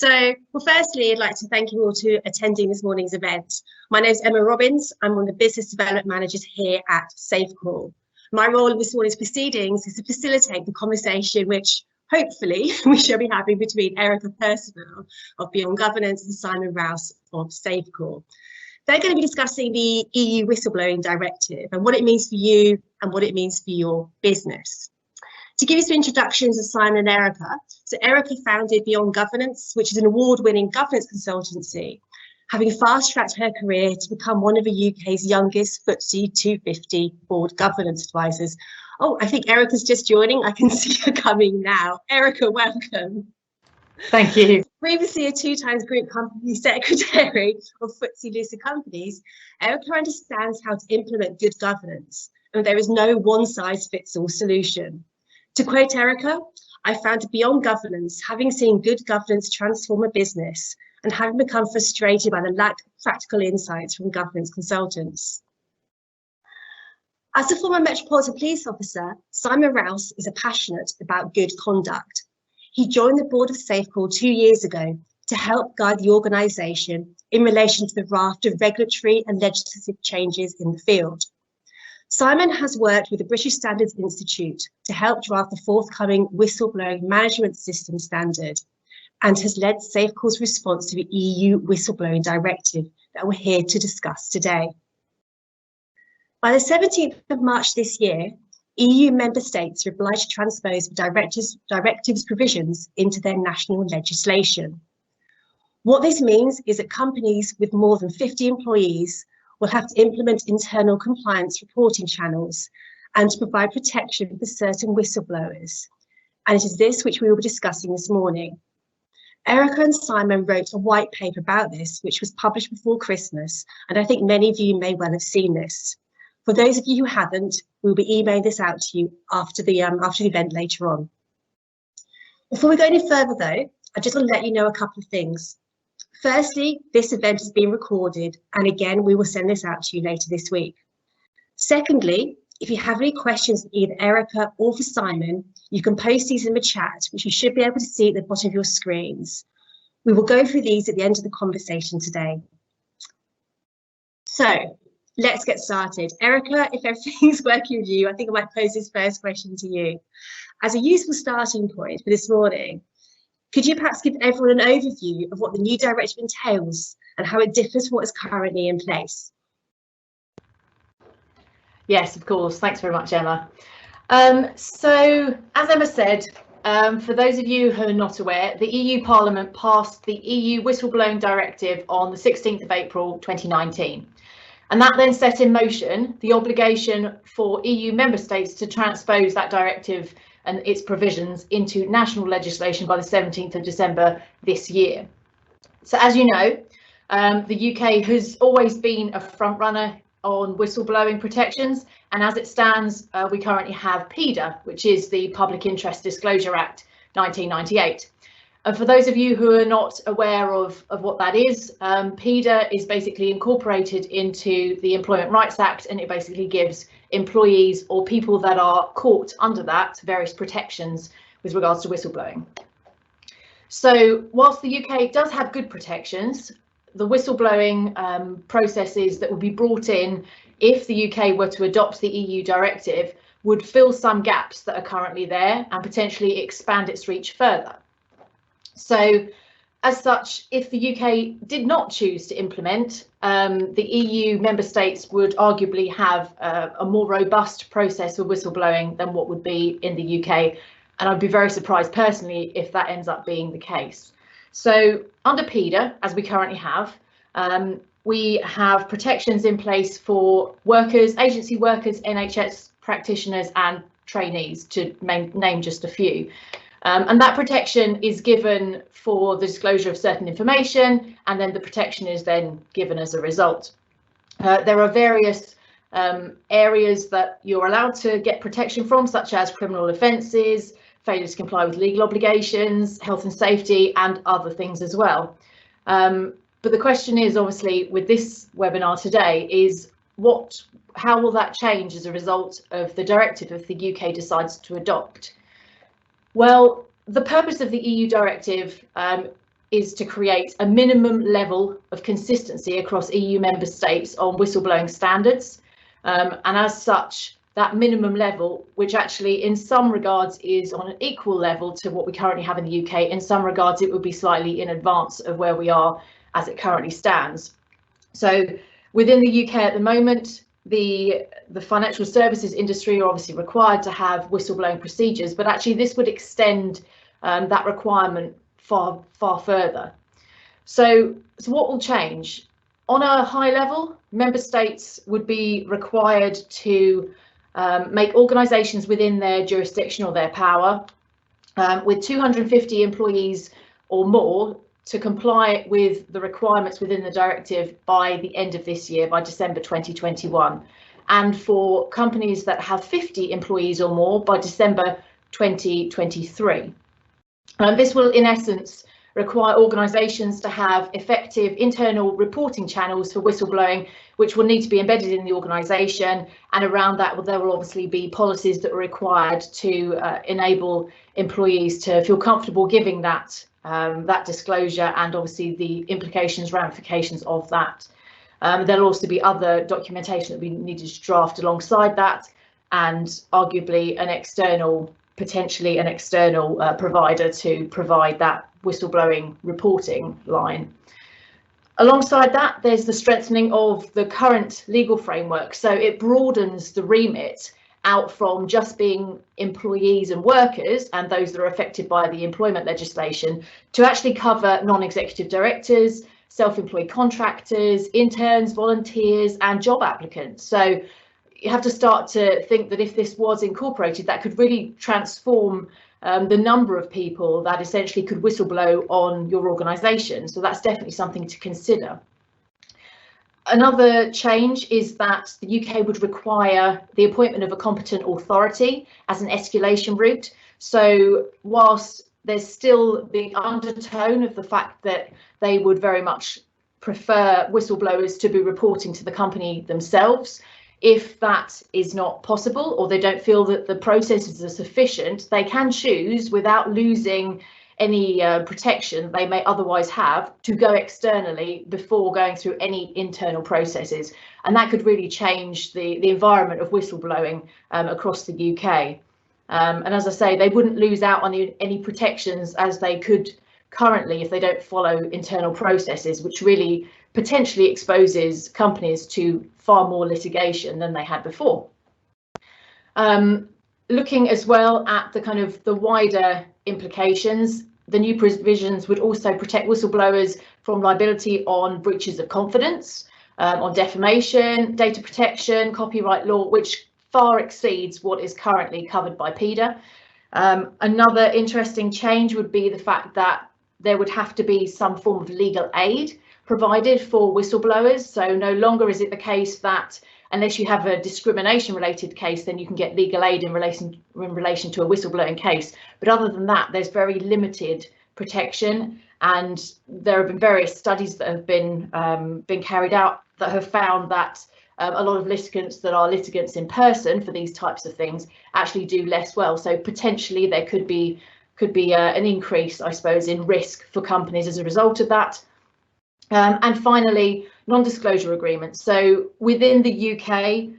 Well, firstly, I'd like to thank you all for attending this morning's event. My name is Emma Robbins. I'm one of the business development managers here at Safecall. My role in this morning's proceedings is to facilitate the conversation which hopefully we shall be having between Erika Percival of Beyond Governance and Simon Rowse of Safecall. They're going to be discussing the EU Whistleblowing Directive and what it means for you and what it means for your business. To give you some introductions of Simon and Erika, so Erika founded Beyond Governance, which is an award-winning governance consultancy, having fast-tracked her career to become one of the UK's youngest FTSE 250 board governance advisors. Oh, I think Erika's just joining. I can see her coming now. Erika, welcome. Thank you. Previously a two-times group company secretary of FTSE listed companies, Erika understands how to implement good governance, and there is no one-size-fits-all solution. To quote Erika, I found Beyond Governance, having seen good governance transform a business and having become frustrated by the lack of practical insights from governance consultants. As a former Metropolitan Police officer, Simon Rowse is passionate about good conduct. He joined the board of Safecall 2 years ago to help guide the organisation in relation to the raft of regulatory and legislative changes in the field. Simon has worked with the British Standards Institute to help draft the forthcoming Whistleblowing Management System standard and has led Safecall's response to the EU Whistleblowing Directive that we're here to discuss today. By the 17th of March this year, EU member states are obliged to transpose the directive's provisions into their national legislation. What this means is that companies with more than 50 employees will have to implement internal compliance reporting channels and to provide protection for certain whistleblowers. And it is this which we will be discussing this morning. Erika and Simon wrote a white paper about this, which was published before Christmas, and I think many of you may well have seen this. For those of you who haven't, we'll be emailing this out to you after the event later on. Before we go any further though, I just want to let you know a couple of things. Firstly, this event is being recorded, and again, we will send this out to you later this week. Secondly, if you have any questions for either Erika or for Simon, you can post these in the chat, which you should be able to see at the bottom of your screens. We will go through these at the end of the conversation today. So let's get started. Erika, if everything's working with you, I think I might pose this first question to you. As a useful starting point for this morning, could you perhaps give everyone an overview of what the new directive entails and how it differs from what is currently in place? Yes, of course. Thanks very much, Emma. So, as Emma said, for those of you who are not aware, the EU Parliament passed the EU Whistleblowing Directive on the 16th of April 2019. And that then set in motion the obligation for EU member states to transpose that directive and its provisions into national legislation by the 17th of December this year. So as you know, the UK has always been a front runner on whistleblowing protections, and as it stands, we currently have PIDA, which is the Public Interest Disclosure Act 1998. And for those of you who are not aware of what that is, PIDA is basically incorporated into the Employment Rights Act, and it basically gives employees or people that are caught under that various protections with regards to whistleblowing. So whilst the UK does have good protections, the whistleblowing processes that would be brought in if the UK were to adopt the EU directive would fill some gaps that are currently there and potentially expand its reach further. So as such, if the UK did not choose to implement, the EU member states would arguably have a more robust process for whistleblowing than what would be in the UK. And I'd be very surprised personally if that ends up being the case. So under PIDA, as we currently have, we have protections in place for workers, agency workers, NHS practitioners and trainees, to name just a few. And that protection is given for the disclosure of certain information, and then the protection is then given as a result. There are various areas that you're allowed to get protection from, such as criminal offences, failure to comply with legal obligations, health and safety, and other things as well. But the question is, obviously, with this webinar today, is how will that change as a result of the directive if the UK decides to adopt? Well, the purpose of the EU directive is to create a minimum level of consistency across EU member states on whistleblowing standards. And as such, that minimum level, which actually in some regards is on an equal level to what we currently have in the UK, in some regards it would be slightly in advance of where we are as it currently stands. So within the UK at the moment, the financial services industry are obviously required to have whistleblowing procedures, but actually this would extend that requirement far further. So what will change? On a high level, member states would be required to make organisations within their jurisdiction or their power with 250 employees or more to comply with the requirements within the directive by the end of this year, by December 2021. And for companies that have 50 employees or more by December 2023. This will, in essence, require organisations to have effective internal reporting channels for whistleblowing, which will need to be embedded in the organisation. And around that, there will obviously be policies that are required to enable employees to feel comfortable giving that disclosure, and obviously the implications, ramifications of that. There'll also be other documentation that we needed to draft alongside that, and arguably potentially an external provider to provide that whistleblowing reporting line. Alongside that, there's the strengthening of the current legal framework. So it broadens the remit out from just being employees and workers and those that are affected by the employment legislation to actually cover non-executive directors, self-employed contractors, interns, volunteers, and job applicants. So you have to start to think that if this was incorporated, that could really transform the number of people that essentially could whistleblow on your organisation. So that's definitely something to consider. Another change is that the UK would require the appointment of a competent authority as an escalation route. So whilst there's still the undertone of the fact that they would very much prefer whistleblowers to be reporting to the company themselves, if that is not possible, or they don't feel that the processes are sufficient, they can choose, without losing any protection they may otherwise have, to go externally before going through any internal processes. And that could really change the environment of whistleblowing across the UK. And as I say, they wouldn't lose out on any protections as they could currently if they don't follow internal processes, which really potentially exposes companies to far more litigation than they had before. Looking as well at the wider implications, the new provisions would also protect whistleblowers from liability on breaches of confidence, on defamation, data protection, copyright law, which far exceeds what is currently covered by PIDA. Another interesting change would be the fact that there would have to be some form of legal aid provided for whistleblowers. So no longer is it the case that unless you have a discrimination related case, then you can get legal aid in relation to a whistleblowing case. But other than that, there's very limited protection. And there have been various studies that have been carried out that have found that a lot of litigants that are litigants in person for these types of things actually do less well. So potentially there could be an increase, I suppose, in risk for companies as a result of that. And finally, non-disclosure agreements. So within the UK,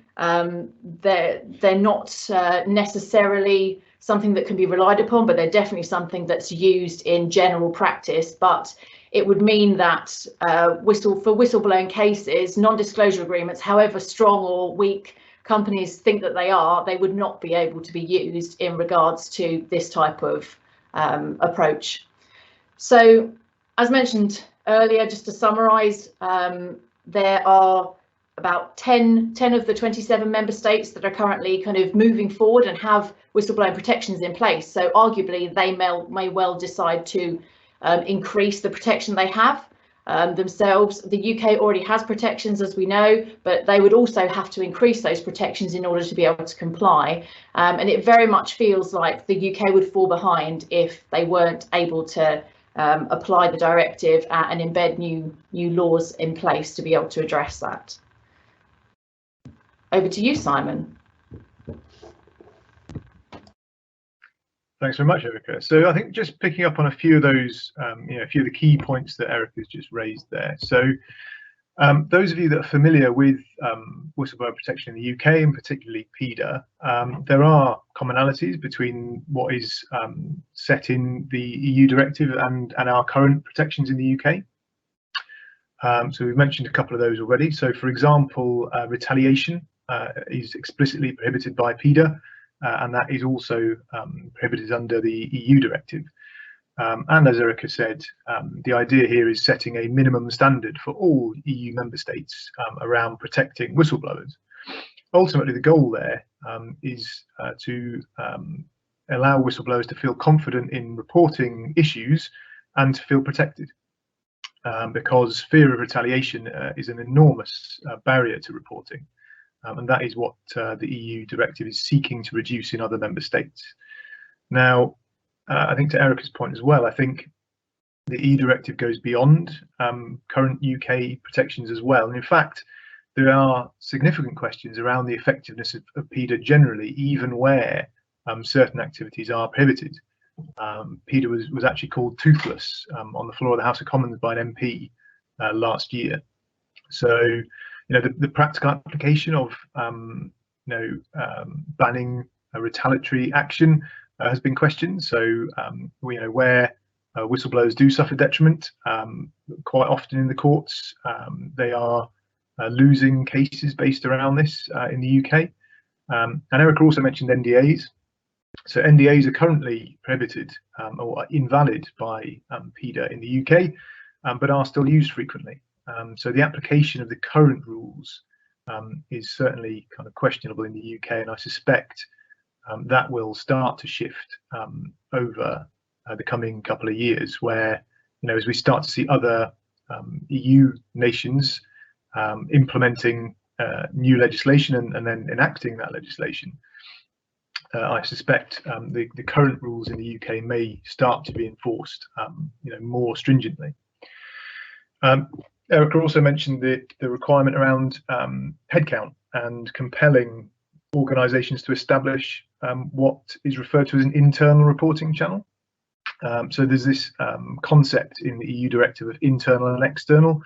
they're not necessarily something that can be relied upon, but they're definitely something that's used in general practice. But it would mean that for whistleblowing cases, non-disclosure agreements, however strong or weak companies think that they would not be able to be used in regards to this type of approach. So, as mentioned earlier, just to summarise, there are about 10 of the 27 member states that are currently moving forward and have whistleblowing protections in place. So arguably they may well decide to increase the protection they have themselves. The UK already has protections, as we know, but they would also have to increase those protections in order to be able to comply. And it very much feels like the UK would fall behind if they weren't able to apply the directive and embed new laws in place to be able to address that. Over to you, Simon. Thanks very much, Erika. So I think just picking up on a few of those, a few of the key points that Erika's just raised there. So those of you that are familiar with whistleblower protection in the UK, and particularly PIDA, there are commonalities between what is set in the EU directive and our current protections in the UK. So we've mentioned a couple of those already. So for example, retaliation is explicitly prohibited by PIDA, and that is also prohibited under the EU directive. And as Erika said, the idea here is setting a minimum standard for all EU member states around protecting whistleblowers. Ultimately, the goal there is to allow whistleblowers to feel confident in reporting issues and to feel protected, because fear of retaliation is an enormous barrier to reporting. And that is what the EU directive is seeking to reduce in other member states. Now, I think to Erika's point as well, I think the EU directive goes beyond current UK protections as well. And in fact, there are significant questions around the effectiveness of PIDA generally, even where certain activities are prohibited. PIDA was actually called toothless on the floor of the House of Commons by an MP last year. So, the practical application of banning a retaliatory action has been questioned. So where whistleblowers do suffer detriment, quite often in the courts, they are losing cases based around this in the UK. And Erika also mentioned NDAs. So NDAs are currently prohibited or invalid by PIDA in the UK, but are still used frequently. So the application of the current rules is certainly kind of questionable in the UK, and I suspect that will start to shift over the coming couple of years, where as we start to see other EU nations implementing new legislation and then enacting that legislation. I suspect the current rules in the UK may start to be enforced more stringently. Erika also mentioned the requirement around headcount and compelling organisations to establish what is referred to as an internal reporting channel. So there's this concept in the EU directive of internal and external.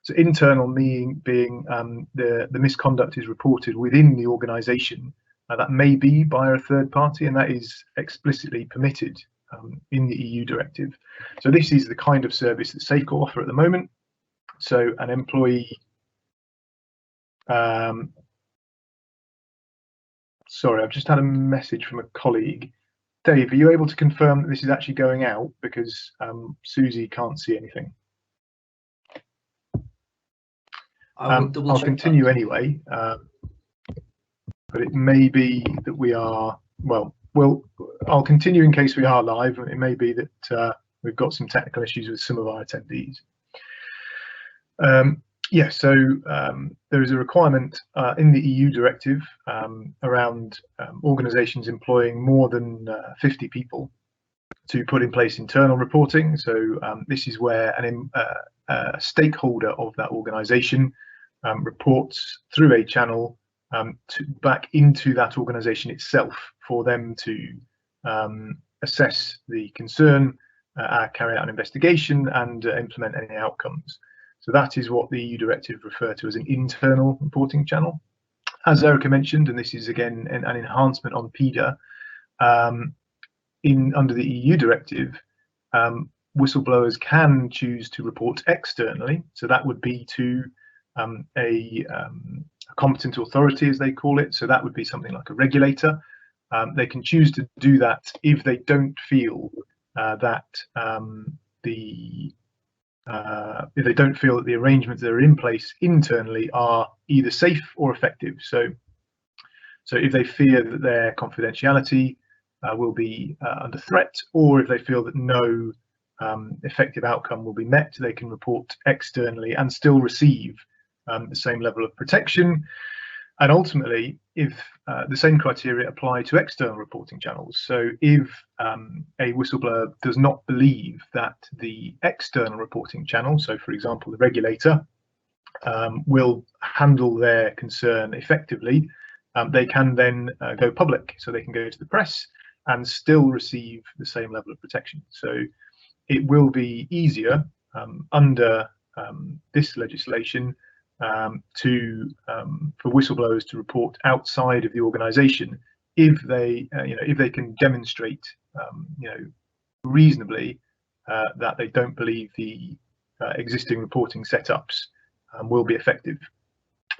So internal being the misconduct is reported within the organisation that may be by a third party, and that is explicitly permitted in the EU directive. So this is the kind of service that Safecall offer at the moment. So an employee, sorry, I've just had a message from a colleague. Dave, are you able to confirm that this is actually going out, because Susie can't see anything? I'll continue anyway, but it may be that we are, I'll continue in case we are live. It may be that we've got some technical issues with some of our attendees. So there is a requirement in the EU directive around organisations employing more than 50 people to put in place internal reporting. So this is where a stakeholder of that organisation reports through a channel back into that organisation itself for them to assess the concern, carry out an investigation, and implement any outcomes. So that is what the EU directive referred to as an internal reporting channel. As Erika mentioned, and this is again an enhancement on PIDA, under the EU directive, whistleblowers can choose to report externally. So that would be to a competent authority, as they call it. So that would be something like a regulator. They can choose to do that if they don't feel that if they don't feel that the arrangements that are in place internally are either safe or effective. So if they fear that their confidentiality will be under threat, or if they feel that no effective outcome will be met, they can report externally and still receive the same level of protection. And ultimately, if the same criteria apply to external reporting channels, so if a whistleblower does not believe that the external reporting channel, so for example the regulator, will handle their concern effectively, they can then go public. So they can go to the press and still receive the same level of protection. So it will be easier under this legislation for whistleblowers to report outside of the organisation if they if they can demonstrate reasonably that they don't believe the existing reporting setups will be effective.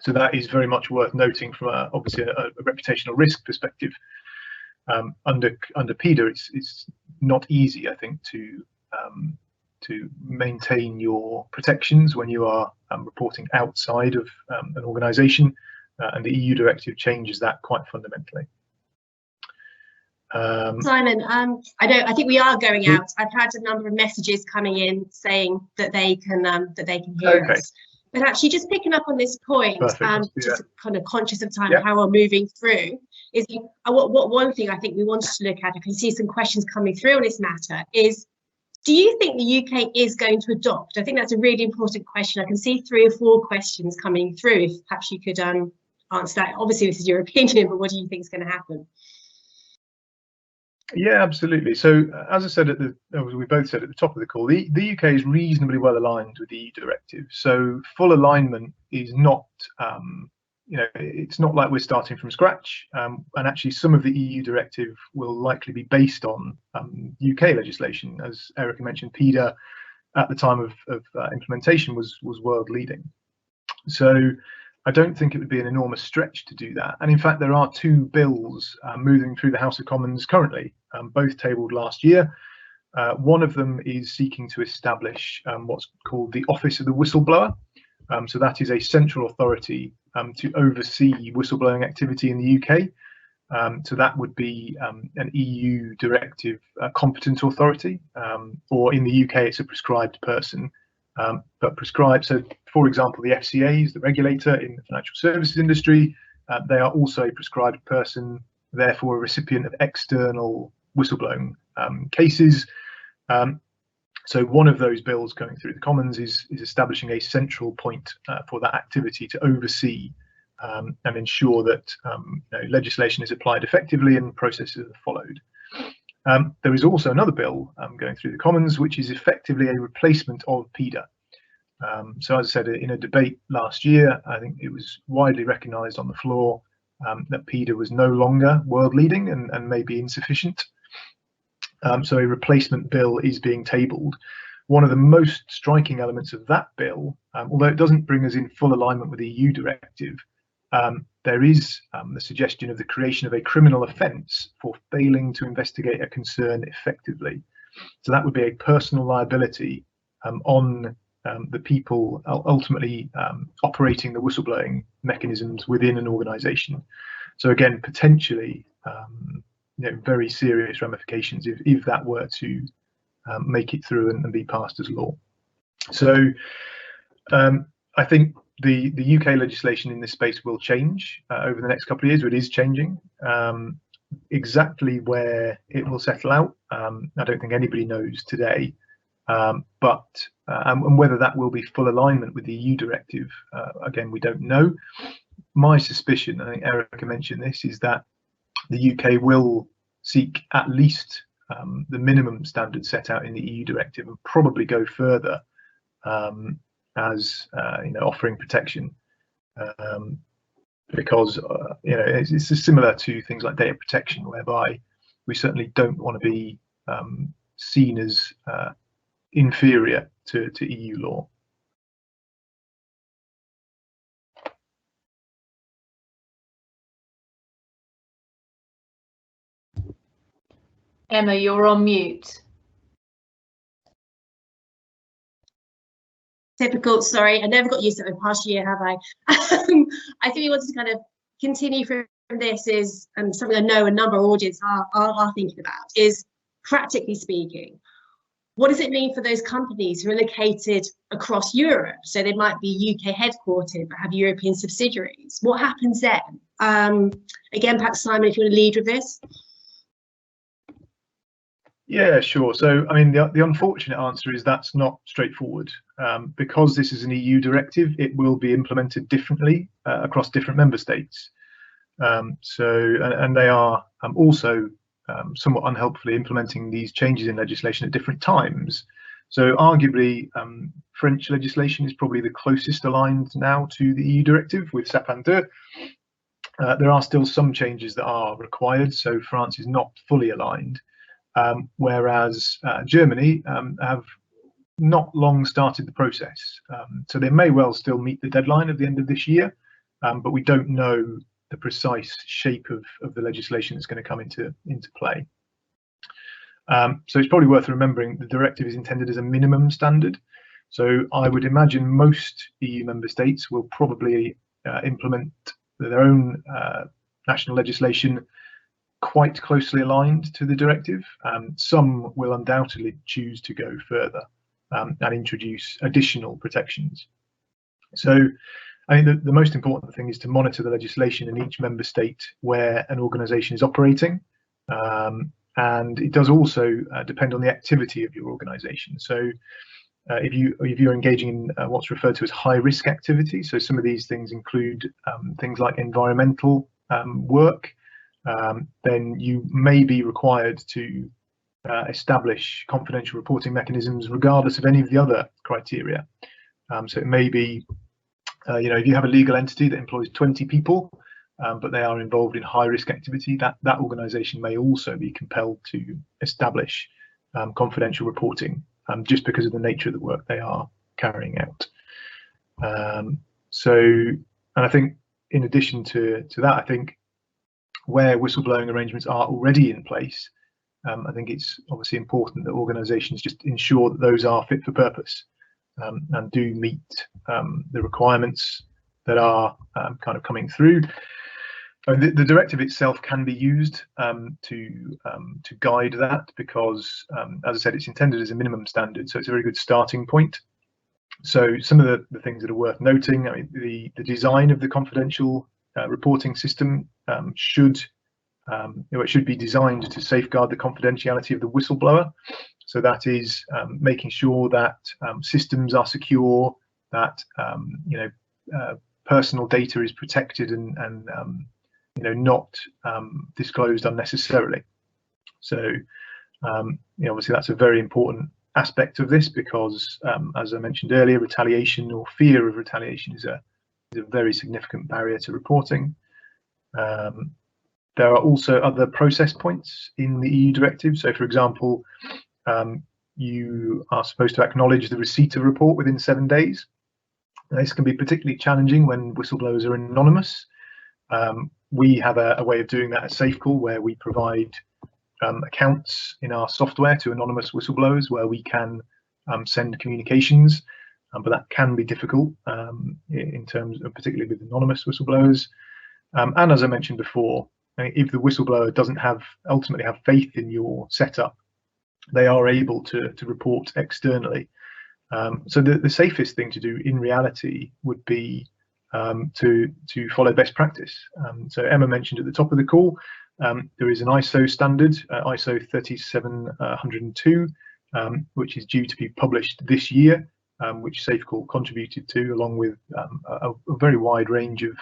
So that is very much worth noting from obviously a reputational risk perspective. Under PIDA, it's not easy, I think, to maintain your protections when you are reporting outside of an organisation, and the EU directive changes that quite fundamentally. Simon, I think we are going out. I've had a number of messages coming in saying that they can hear us. But actually, just picking up on this point, just kind of conscious of time, how we're moving through, is one thing I think we wanted to look at. I can see some questions coming through on this matter. Is, do you think the UK is going to adopt? I think that's a really important question. I can see 3 or 4 questions coming through. If perhaps you could answer that. Obviously, this is your opinion, but what do you think is going to happen? Yeah, absolutely. So as I said we both said at the top of the call, the UK is reasonably well aligned with the EU directive. So full alignment is not, it's not like we're starting from scratch. And actually, some of the EU directive will likely be based on UK legislation. As Erika mentioned, PIDA at the time of implementation was world leading. So I don't think it would be an enormous stretch to do that. And in fact, there are 2 bills moving through the House of Commons currently, both tabled last year. One of them is seeking to establish what's called the Office of the Whistleblower. So that is a central authority to oversee whistleblowing activity in the UK. So that would be an EU directive competent authority, or in the UK, it's a prescribed person. But prescribed, so for example, the FCAs, the regulator in the financial services industry, they are also a prescribed person, therefore a recipient of external whistleblowing cases. So one of those bills going through the Commons is establishing a central point for that activity to oversee and ensure that legislation is applied effectively and processes are followed. There is also another bill going through the Commons, which is effectively a replacement of PIDA. So as I said, in a debate last year, I think it was widely recognised on the floor that PIDA was no longer world leading and maybe insufficient. So a replacement bill is being tabled. One of the most striking elements of that bill, although it doesn't bring us in full alignment with the EU directive, there is the suggestion of the creation of a criminal offence for failing to investigate a concern effectively. So that would be a personal liability on the people ultimately operating the whistleblowing mechanisms within an organisation. So again, potentially, very serious ramifications if that were to make it through and be passed as law. So I think the UK legislation in this space will change over the next couple of years. It is changing. Exactly where it will settle out, I don't think anybody knows today. But whether that will be full alignment with the EU directive, again, we don't know. My suspicion, I think Erika mentioned this, is that the UK will seek at least the minimum standards set out in the EU directive and probably go further as offering protection, because it's similar to things like data protection, whereby we certainly don't want to be seen as inferior to EU law. Emma, you're on mute. Typical, sorry, I never got used to it in the past year, have I? I think we wanted to kind of continue from this is, and something I know a number of audience are thinking about, is practically speaking, what does it mean for those companies who are located across Europe? So they might be UK headquartered but have European subsidiaries. What happens then? Again, perhaps Simon, if you want to lead with this. Yeah, sure. So, I mean, the unfortunate answer is that's not straightforward. Because this is an EU directive, it will be implemented differently across different member states. And they are also somewhat unhelpfully implementing these changes in legislation at different times. So arguably, French legislation is probably the closest aligned now to the EU directive with Sapin 2. There are still some changes that are required, so France is not fully aligned, whereas Germany have not long started the process. So they may well still meet the deadline at the end of this year, but we don't know the precise shape of the legislation that's going to come into play. So it's probably worth remembering the directive is intended as a minimum standard. So I would imagine most EU member states will probably implement their own national legislation quite closely aligned to the directive. Some will undoubtedly choose to go further and introduce additional protections. So I think the most important thing is to monitor the legislation in each member state where an organisation is operating. And it does also depend on the activity of your organisation. So if you're engaging in what's referred to as high risk activity, so some of these things include things like environmental work, then you may be required to establish confidential reporting mechanisms regardless of any of the other criteria. So it may be, if you have a legal entity that employs 20 people, but they are involved in high risk activity, that organisation may also be compelled to establish confidential reporting just because of the nature of the work they are carrying out. And I think in addition to that, I think where whistleblowing arrangements are already in place, I think it's obviously important that organisations just ensure that those are fit for purpose and do meet the requirements that are kind of coming through. The directive itself can be used to guide that because, as I said, it's intended as a minimum standard, so it's a very good starting point. So some of the things that are worth noting, I mean, the design of the confidential reporting system should be designed to safeguard the confidentiality of the whistleblower. So that is making sure that systems are secure, that personal data is protected and not disclosed unnecessarily. So obviously that's a very important aspect of this because, as I mentioned earlier, retaliation or fear of retaliation is a very significant barrier to reporting. There are also other process points in the EU directive. So, for example, you are supposed to acknowledge the receipt of a report within 7 days. Now, this can be particularly challenging when whistleblowers are anonymous. We have a way of doing that at Safecall, where we provide accounts in our software to anonymous whistleblowers where we can send communications, but that can be difficult in terms of particularly with anonymous whistleblowers. And as I mentioned before, if the whistleblower doesn't ultimately have faith in your setup, they are able to report externally. So the safest thing to do in reality would be to follow best practice. So Emma mentioned at the top of the call, there is an ISO standard, ISO 37102, which is due to be published this year, which Safecall contributed to, along with a very wide range of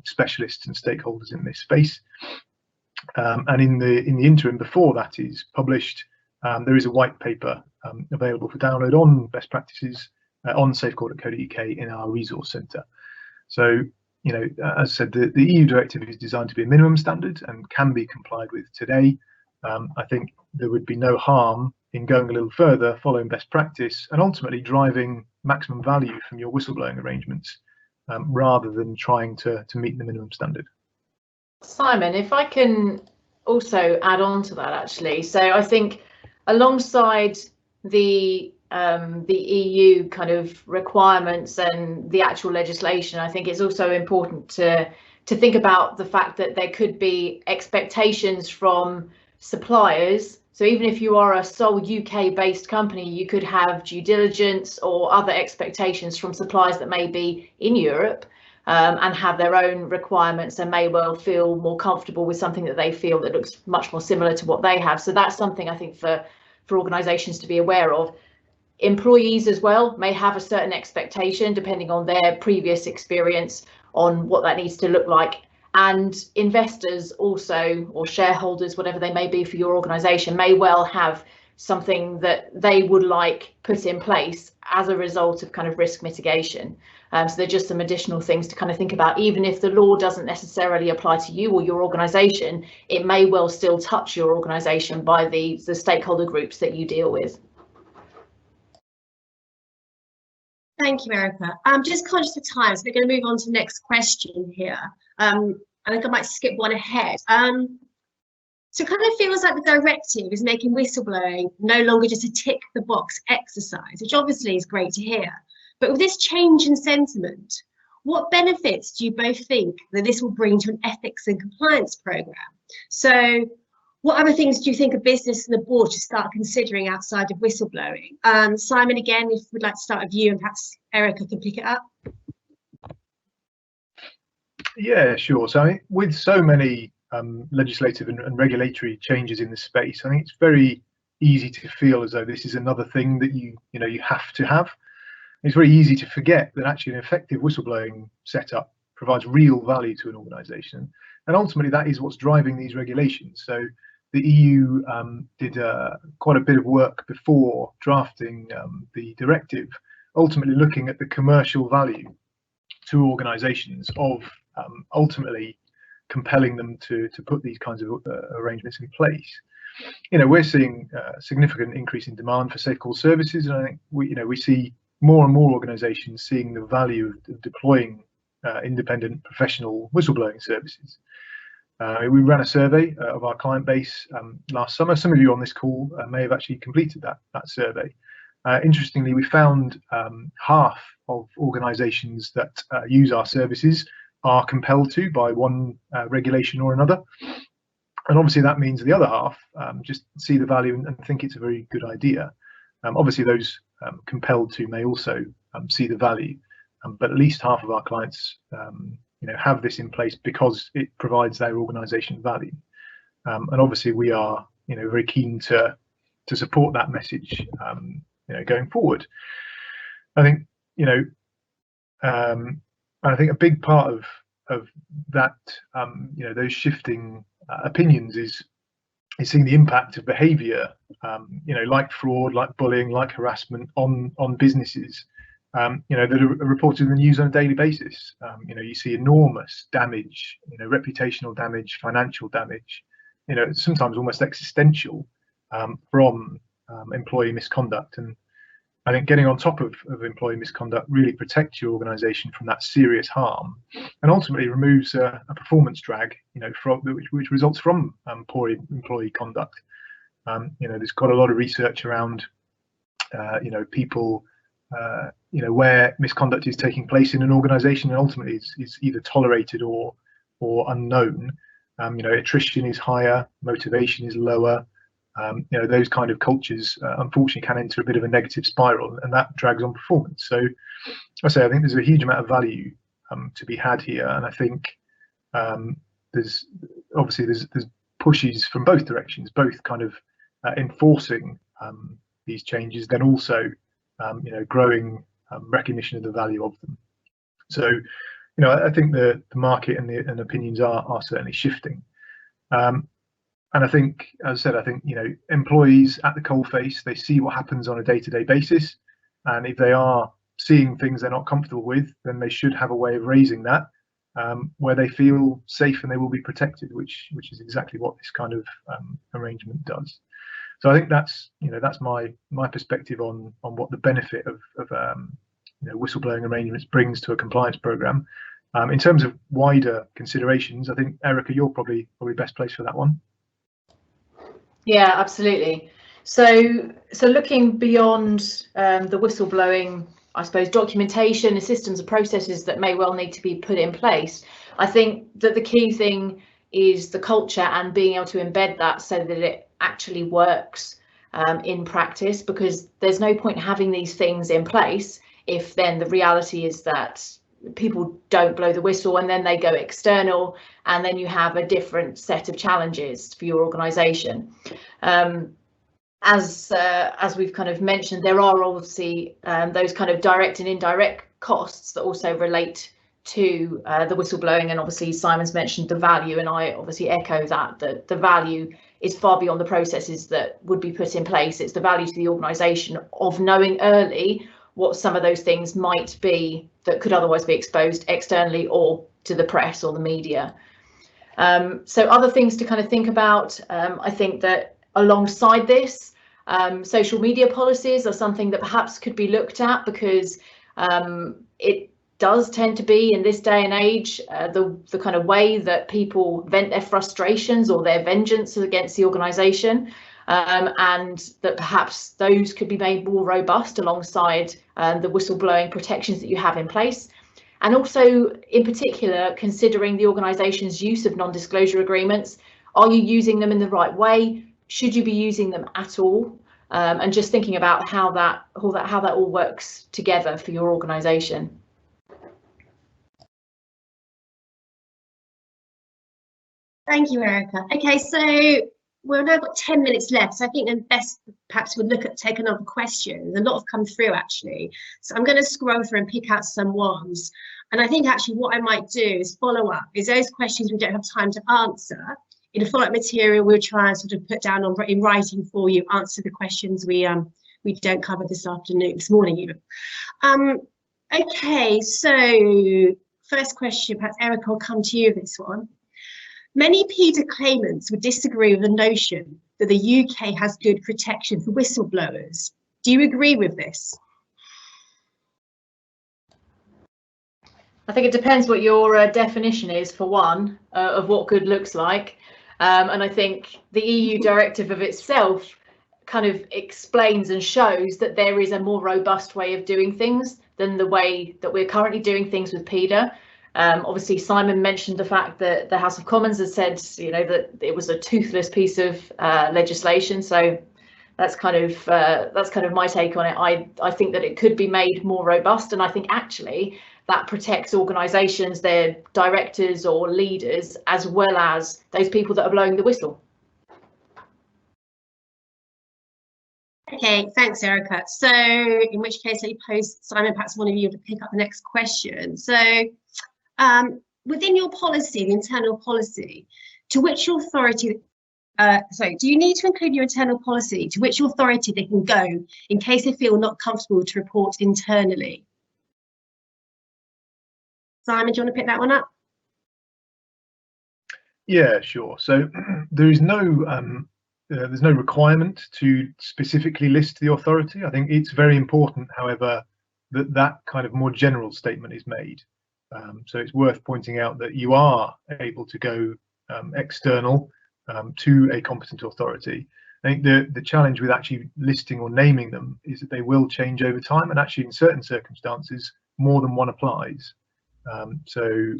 specialists and stakeholders in this space. And in the interim, before that is published, there is a white paper available for download on best practices on safecall.co.uk in our resource centre. So, as I said, the EU directive is designed to be a minimum standard and can be complied with today. I think there would be no harm in going a little further, following best practice, and ultimately driving maximum value from your whistleblowing arrangements, rather than trying to meet the minimum standard. Simon, if I can also add on to that, actually. So I think alongside the EU kind of requirements and the actual legislation, I think it's also important to think about the fact that there could be expectations from suppliers. So even if you are a sole UK based company, you could have due diligence or other expectations from suppliers that may be in Europe and have their own requirements and may well feel more comfortable with something that they feel that looks much more similar to what they have. So that's something I think for organisations to be aware of. Employees as well may have a certain expectation depending on their previous experience on what that needs to look like. And investors also, or shareholders, whatever they may be for your organisation, may well have something that they would like put in place as a result of kind of risk mitigation. So they're just some additional things to kind of think about. Even if the law doesn't necessarily apply to you or your organisation, it may well still touch your organisation by the stakeholder groups that you deal with. Thank you, Erika. I'm just conscious of time, so we're going to move on to the next question here. I think I might skip one ahead. So it kind of feels like the directive is making whistleblowing no longer just a tick the box exercise, which obviously is great to hear. But with this change in sentiment, what benefits do you both think that this will bring to an ethics and compliance programme? So what other things do you think a business and the board should start considering outside of whistleblowing? Simon, again, if we'd like to start with you, and perhaps Erika can pick it up. Yeah, sure. So I think with so many legislative and regulatory changes in the space, I think it's very easy to feel as though this is another thing that you have to have. It's very easy to forget that actually an effective whistleblowing setup provides real value to an organisation, and ultimately that is what's driving these regulations. So the EU did quite a bit of work before drafting the directive, ultimately looking at the commercial value to organisations of ultimately compelling them to put these kinds of arrangements in place. We're seeing a significant increase in demand for Safecall services, and I think we see more and more organisations seeing the value of deploying independent professional whistleblowing services. We ran a survey of our client base last summer. Some of you on this call may have actually completed that survey. Interestingly, we found half of organisations that use our services are compelled to by one regulation or another. And obviously that means the other half just see the value and think it's a very good idea. Obviously those compelled to may also see the value, but at least half of our clients have this in place because it provides their organisation value. And obviously we are very keen to support that message going forward. I think and I think a big part of that those shifting opinions is seeing the impact of behaviour like fraud, like bullying, like harassment on businesses that are reported in the news on a daily basis. You see enormous damage, reputational damage, financial damage, sometimes almost existential from employee misconduct. And I think getting on top of employee misconduct really protects your organisation from that serious harm, and ultimately removes a performance drag, which results from poor employee conduct. There's quite a lot of research around, people, where misconduct is taking place in an organisation, and ultimately it's either tolerated or unknown. Attrition is higher, motivation is lower. Those kind of cultures unfortunately can enter a bit of a negative spiral, and that drags on performance. So I think there's a huge amount of value to be had here, and I think there's pushes from both directions, both kind of enforcing these changes, then also growing recognition of the value of them. So I think the market and opinions are certainly shifting. And I think, as I said, I think employees at the coalface, they see what happens on a day-to-day basis, and if they are seeing things they're not comfortable with, then they should have a way of raising that where they feel safe and they will be protected, which is exactly what this kind of arrangement does. So I think that's my perspective on what the benefit of whistleblowing arrangements brings to a compliance programme. In terms of wider considerations, I think Erika, you're probably best placed for that one. Yeah, absolutely. So looking beyond the whistleblowing, I suppose, documentation and systems and processes that may well need to be put in place, I think that the key thing is the culture and being able to embed that so that it actually works in practice, because there's no point having these things in place if then the reality is that people don't blow the whistle and then they go external, and then you have a different set of challenges for your organisation. As we've kind of mentioned, there are obviously those kind of direct and indirect costs that also relate to the whistleblowing. And obviously Simon's mentioned the value, and I obviously echo that the value is far beyond the processes that would be put in place. It's the value to the organisation of knowing early what some of those things might be that could otherwise be exposed externally or to the press or the media. So other things to kind of think about, I think that alongside this, social media policies are something that perhaps could be looked at, because it does tend to be, in this day and age, the kind of way that people vent their frustrations or their vengeance against the organisation, and that perhaps those could be made more robust alongside the whistleblowing protections that you have in place. And also, in particular, considering the organisation's use of non-disclosure agreements. Are you using them in the right way? Should you be using them at all? And just thinking about how that all works together for your organisation. Thank you, Erika. Okay, so we've now got 10 minutes left, so I think then best perhaps we'll take another question. A lot have come through actually, so I'm going to scroll through and pick out some ones. And I think actually what I might do is follow up, is those questions we don't have time to answer. In a follow-up material, we'll try and sort of put down in writing for you, answer the questions we don't cover this morning even. Okay, so first question, perhaps Erika, will come to you with this one. Many PETA claimants would disagree with the notion that the UK has good protection for whistleblowers. Do you agree with this? I think it depends what your definition is, for one, of what good looks like. And I think the EU directive of itself kind of explains and shows that there is a more robust way of doing things than the way that we're currently doing things with PETA. Obviously, Simon mentioned the fact that the House of Commons has said, that it was a toothless piece of legislation. So that's kind of my take on it. I think that it could be made more robust, and I think actually that protects organisations, their directors or leaders, as well as those people that are blowing the whistle. Okay, thanks, Erika. So in which case, let me pose, Simon, perhaps one of you to pick up the next question. So within your policy, the internal policy, to which authority, do you need to include your internal policy to which authority they can go in case they feel not comfortable to report internally? Simon, do you want to pick that one up? Yeah, sure. So there's no requirement to specifically list the authority. I think it's very important, however, that kind of more general statement is made. So it's worth pointing out that you are able to go external to a competent authority. I think the challenge with actually listing or naming them is that they will change over time, and actually in certain circumstances more than one applies. So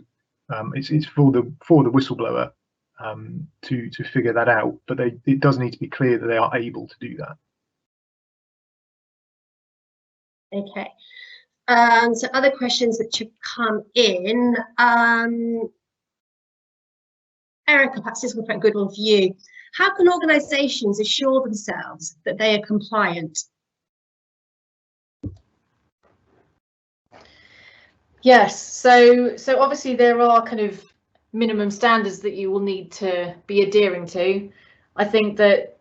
it's for the whistleblower to figure that out, but it does need to be clear that they are able to do that. Okay. So other questions that should come in. Erika, perhaps this will be a good one for you. How can organisations assure themselves that they are compliant? Yes, so obviously there are kind of minimum standards that you will need to be adhering to. I think that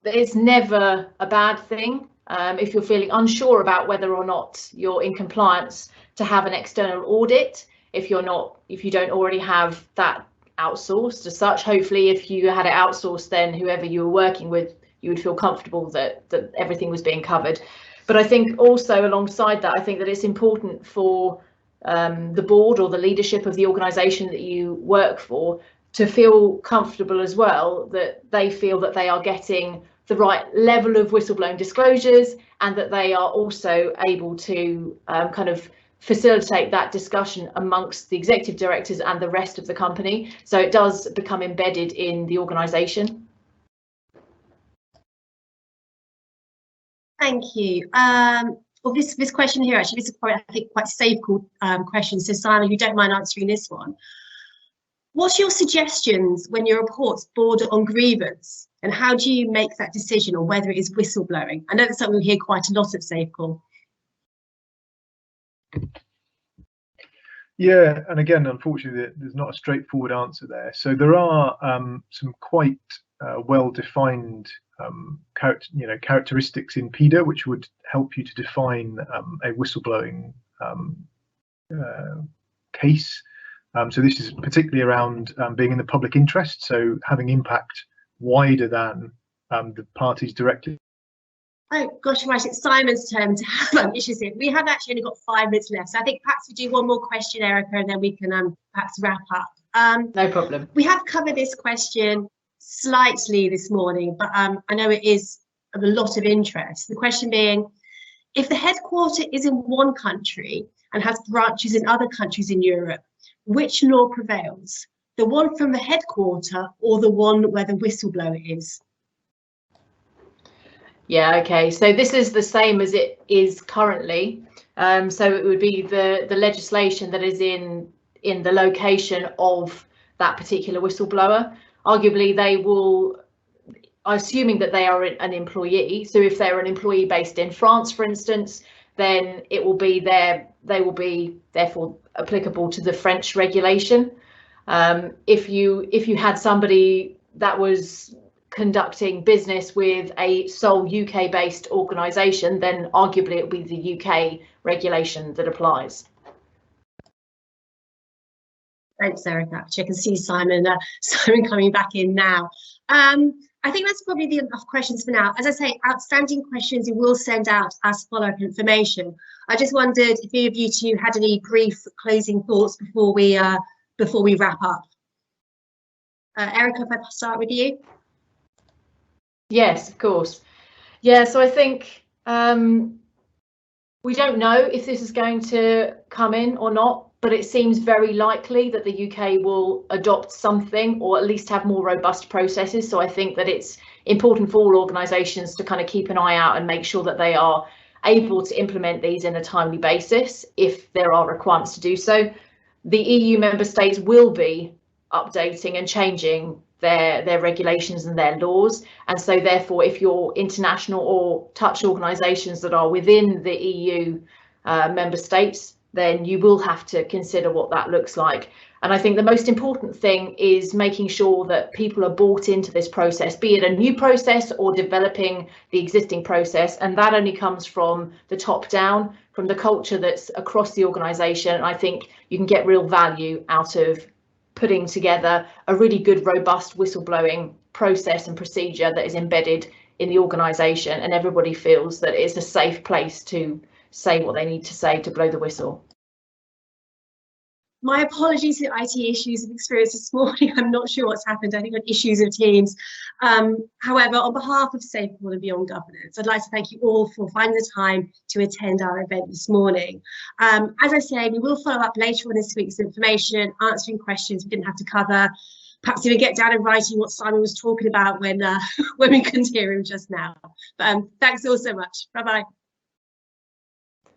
it's never a bad thing if you're feeling unsure about whether or not you're in compliance to have an external audit. If you don't already have that outsourced as such, hopefully if you had it outsourced, then whoever you were working with, you would feel comfortable that everything was being covered. But I think also alongside that, I think that it's important for the board or the leadership of the organisation that you work for to feel comfortable as well, that they feel that they are getting the right level of whistleblowing disclosures, and that they are also able to kind of facilitate that discussion amongst the executive directors and the rest of the company, so it does become embedded in the organisation. Thank you. Well, this question here, actually, this is probably, I think, quite a Safecall question. So Simon, if you don't mind answering this one. What's your suggestions when your reports border on grievance, and how do you make that decision on whether it is whistleblowing? I know that's something we hear quite a lot at Safecall. Yeah, and again, unfortunately, there's not a straightforward answer there. So there are some quite well-defined characteristics in PIDA, which would help you to define a whistleblowing case. So this is particularly around being in the public interest, so having impact wider than the parties directly. Oh gosh, right, it's Simon's turn to have issues here. We have actually only got 5 minutes left, so I think perhaps we do one more question, Erika, and then we can perhaps wrap up. No problem. We have covered this question slightly this morning, but I know it is of a lot of interest. The question being, if the headquarter is in one country and has branches in other countries in Europe, which law prevails? The one from the headquarter or the one where the whistleblower is? Yeah, okay, so this is the same as it is currently. So it would be the legislation that is in the location of that particular whistleblower. Arguably, they will, assuming that they are an employee, so if they're an employee based in France, for instance, then it will be they will be therefore applicable to the French regulation. If you had somebody that was conducting business with a sole UK based organisation, then arguably it will be the UK regulation that applies. Thanks, Erika. Actually, I can see Simon coming back in now. I think that's probably the enough questions for now. As I say, outstanding questions we will send out as follow-up information. I just wondered if any of you two had any brief closing thoughts before we wrap up. Erika, if I start with you. Yes, of course. Yeah, so I think we don't know if this is going to come in or not, but it seems very likely that the UK will adopt something or at least have more robust processes. So I think that it's important for all organisations to kind of keep an eye out and make sure that they are able to implement these in a timely basis if there are requirements to do so. The EU member states will be updating and changing their regulations and their laws, and so therefore if you're international or touch organisations that are within the EU member states, then you will have to consider what that looks like. And I think the most important thing is making sure that people are bought into this process, be it a new process or developing the existing process, and that only comes from the top down, from the culture that's across the organisation. And I think you can get real value out of putting together a really good, robust whistleblowing process and procedure that is embedded in the organisation, and everybody feels that it's a safe place to say what they need to say to blow the whistle. My apologies for IT issues I've experienced this morning. I'm not sure what's happened. I think on issues of Teams. However, on behalf of Safecall and Beyond Governance, I'd like to thank you all for finding the time to attend our event this morning. As I say, we will follow up later on this week's information, answering questions we didn't have to cover. Perhaps even get down in writing what Simon was talking about when we couldn't hear him just now. But thanks all so much. Bye-bye.